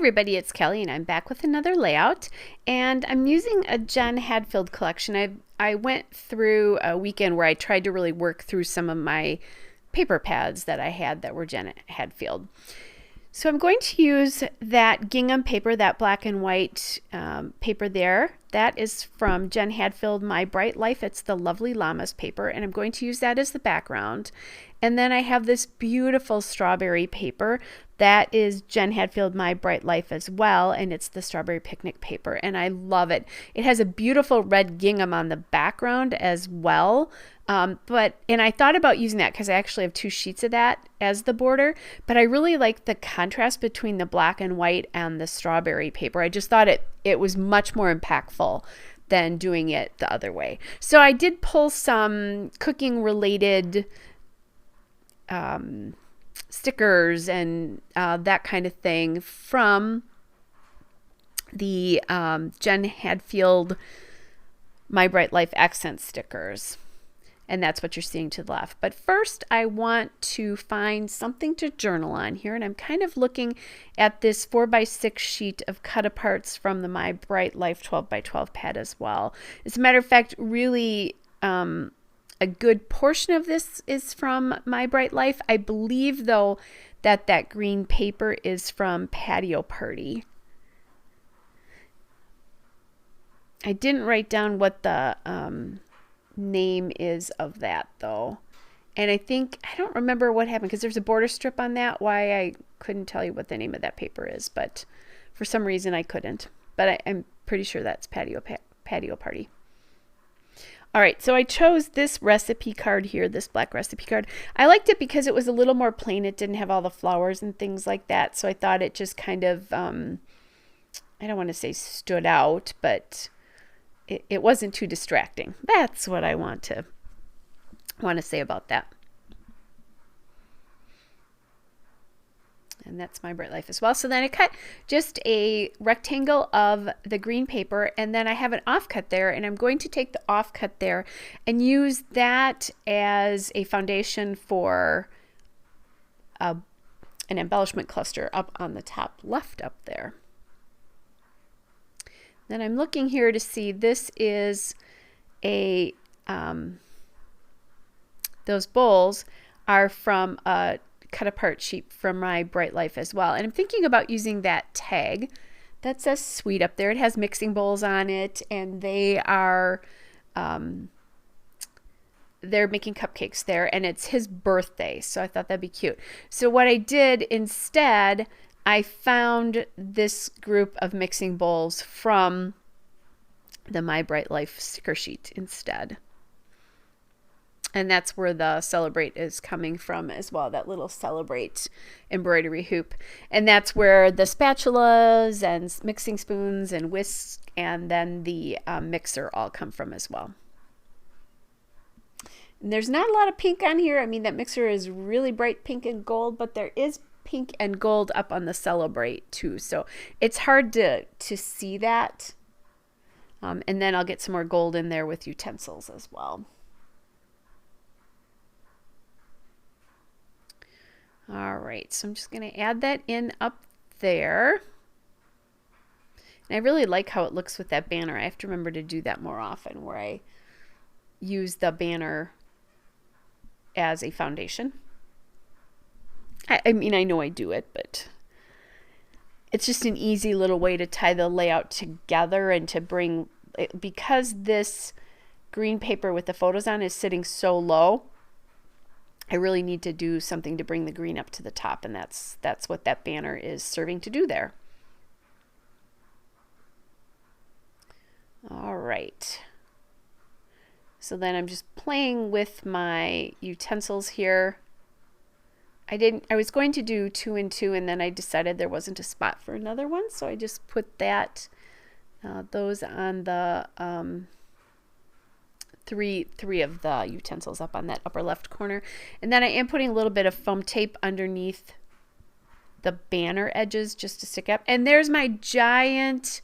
everybody, it's Kelly and I'm back with another layout, and I'm using a Jen Hadfield collection. I went through a weekend where I tried to really work through some of my paper pads that I had that were Jen Hadfield. So I'm going to use that gingham paper, that black and white paper there. That is from Jen Hadfield, My Bright Life. It's the Lovely Llamas paper, and I'm going to use that as the background. And then I have this beautiful strawberry paper. That is Jen Hadfield, My Bright Life as well, and it's the strawberry picnic paper, and I love it. It has a beautiful red gingham on the background as well. And I thought about using that because I actually have 2 sheets of that as the border, but I really like the contrast between the black and white and the strawberry paper. I just thought it was much more impactful than doing it the other way. So I did pull some cooking related stickers and that kind of thing from the Jen Hadfield My Bright Life accent stickers. And that's what you're seeing to the left. But first, I want to find something to journal on here. And I'm kind of looking at this 4x6 sheet of cut aparts from the My Bright Life 12x12 pad as well. As a matter of fact, really a good portion of this is from My Bright Life. I believe, though, that green paper is from Patio Party. I didn't write down what the name is of that, though. And I don't remember what happened because there's a border strip on that, why I couldn't tell you what the name of that paper is, but for some reason I couldn't. But I'm pretty sure that's Patio Party. All right, so I chose this recipe card here, this black recipe card. I liked it because it was a little more plain. It didn't have all the flowers and things like that. So I thought it just kind of, I don't want to say stood out, but it wasn't too distracting. That's what I want to say about that. And that's My Bright Life as well. So then I cut just a rectangle of the green paper, and then I have an offcut there, and I'm going to take the offcut there and use that as a foundation for an embellishment cluster up on the top left up there. Then I'm looking here to see, this is a, those bowls are from a cut apart sheet from My Bright Life as well. And I'm thinking about using that tag that says sweet up there. It has mixing bowls on it, and they are, they're making cupcakes there, and it's his birthday. So I thought that'd be cute. So what I did instead, I found this group of mixing bowls from the My Bright Life sticker sheet instead. And that's where the Celebrate is coming from as well, that little Celebrate embroidery hoop. And that's where the spatulas and mixing spoons and whisk and then the mixer all come from as well. And there's not a lot of pink on here. I mean, that mixer is really bright pink and gold, but there is pink and gold up on the Celebrate too, so it's hard to see that. And then I'll get some more gold in there with utensils as well. All right, so I'm just going to add that in up there. And I really like how it looks with that banner. I have to remember to do that more often, where I use the banner as a foundation. I mean, I know I do it, but it's just an easy little way to tie the layout together and to bring, because this green paper with the photos on is sitting so low, I really need to do something to bring the green up to the top, and that's what that banner is serving to do there. All right. So then I'm just playing with my utensils here. I was going to do 2 and 2, and then I decided there wasn't a spot for another one, so I just put that those on the three of the utensils up on that upper left corner. And then I am putting a little bit of foam tape underneath the banner edges just to stick up. And there's my giant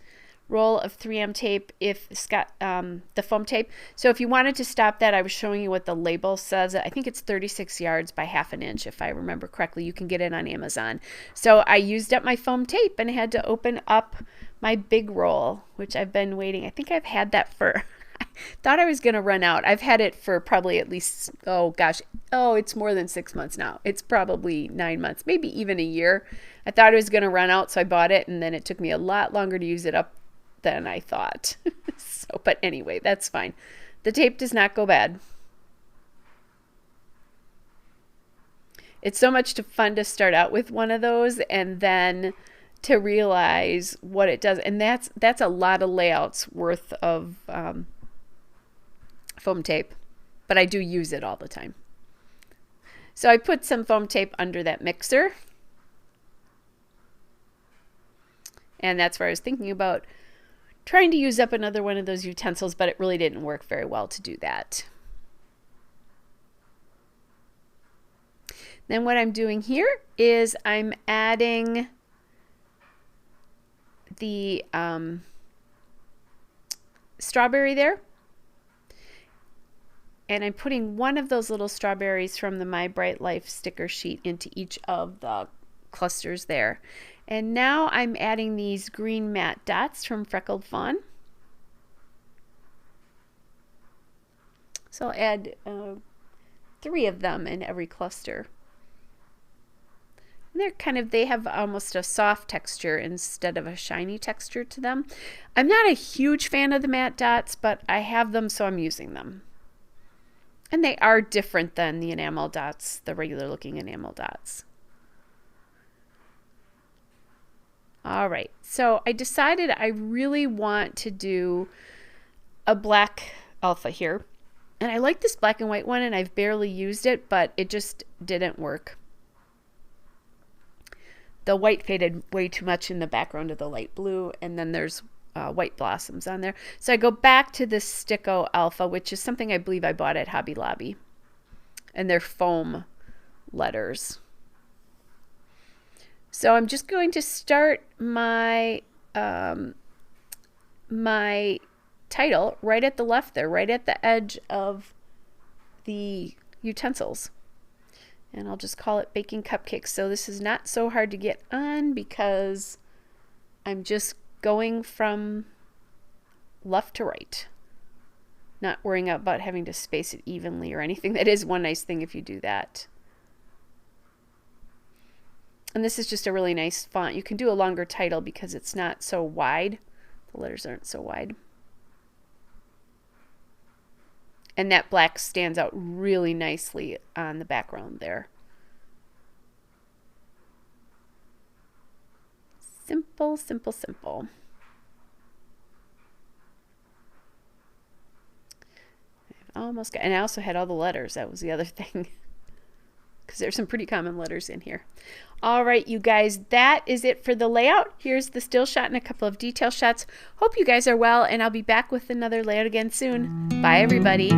roll of 3M tape, if the foam tape. So if you wanted to stop that, I was showing you what the label says. I think it's 36 yards by 1/2 inch, if I remember correctly. You can get it on Amazon. So I used up my foam tape and had to open up my big roll, which I've been waiting. I think I've had that for, I thought I was going to run out. I've had it for probably at least, it's more than 6 months now. It's probably 9 months, maybe even a year. I thought it was going to run out, so I bought it, and then it took me a lot longer to use it up than I thought. But anyway, that's fine. The tape does not go bad. It's so much fun to start out with one of those and then to realize what it does. And that's a lot of layouts worth of foam tape, but I do use it all the time. So I put some foam tape under that mixer. And that's where I was thinking about trying to use up another one of those utensils, but it really didn't work very well to do that. Then what I'm doing here is I'm adding the strawberry there. And I'm putting one of those little strawberries from the My Bright Life sticker sheet into each of the clusters there. And now I'm adding these green matte dots from Freckled Fawn. So I'll add 3 of them in every cluster. And they have almost a soft texture instead of a shiny texture to them. I'm not a huge fan of the matte dots, but I have them, so I'm using them. And they are different than the enamel dots, the regular looking enamel dots. All right, so I decided I really want to do a black alpha here. And I like this black and white one, and I've barely used it, but it just didn't work. The white faded way too much in the background of the light blue, and then there's white blossoms on there. So I go back to this Sticko Alpha, which is something I believe I bought at Hobby Lobby. And they're foam letters. So I'm just going to start my my title right at the left there, right at the edge of the utensils. And I'll just call it Baking Cupcakes. So this is not so hard to get on because I'm just going from left to right. Not worrying about having to space it evenly or anything. That is one nice thing if you do that. And this is just a really nice font. You can do a longer title because it's not so wide. The letters aren't so wide. And that black stands out really nicely on the background there. Simple, simple, simple. I've almost got, and I also had all the letters. That was the other thing. Because there's some pretty common letters in here. All right, you guys, that is it for the layout. Here's the still shot and a couple of detail shots. Hope you guys are well, and I'll be back with another layout again soon. Bye, everybody.